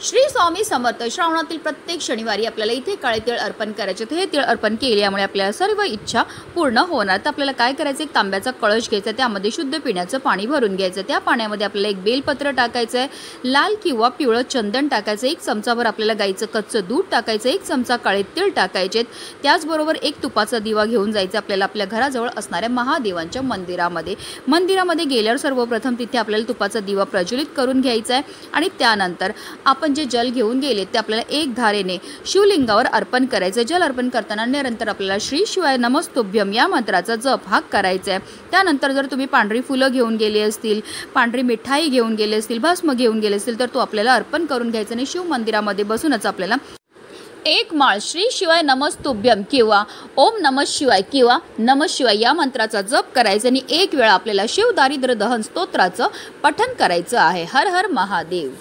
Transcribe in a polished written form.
श्री स्वामी समर्थ. श्रावणातील प्रत्येक शनिवारी आपल्याला इथे काळे तीळ अर्पण करायचे. हे तीळ अर्पण केल्यामुळे आपल्याला सर्व इच्छा पूर्ण होणार. तर आपल्याला काय करायचं, एक तांब्याचा कळश घ्यायचा, त्यामध्ये शुद्ध पिण्याचं पाणी भरून घ्यायचं. त्या पाण्यामध्ये आपल्याला एक बेलपत्र टाकायचं आहे, लाल किंवा पिवळं चंदन टाकायचं, एक चमचाभर आपल्याला गाईचं कच्चं दूध टाकायचं, एक चमचा काळे तीळ टाकायचे. त्याचबरोबर एक तुपाचा दिवा घेऊन जायचं आपल्याला आपल्या घराजवळ असणाऱ्या महादेवांच्या मंदिरामध्ये गेल्यावर सर्वप्रथम तिथे आपल्याला तुपाचा दिवा प्रज्वलित करून घ्यायचा आहे आणि त्यानंतर आपण जे जल घेऊन गेले ते आपल्याला एक धारेने शिवलिंगावर अर्पण करायचं. जल अर्पण करताना निरंतर आपल्याला श्री शिवाय नमस्तुभ्यम या मंत्राचा जप हा करायचा आहे. त्यानंतर जर तुम्ही पांढरी फुलं घेऊन गेले असतील, पांढरी मिठाई घेऊन गेले असतील, भस्म घेऊन गेले असतील तर तो आपल्याला अर्पण करून घ्यायचं आणि शिव मंदिरामध्ये बसूनच आपल्याला एक माळ श्री शिवाय नमस्तुभ्यम किंवा ओम नमः शिवाय किंवा नमः शिवाय या मंत्राचा जप करायचा आणि एक वेळा आपल्याला शिव दारिद्र्य दहन स्तोत्राचं पठण करायचं आहे. हर हर महादेव.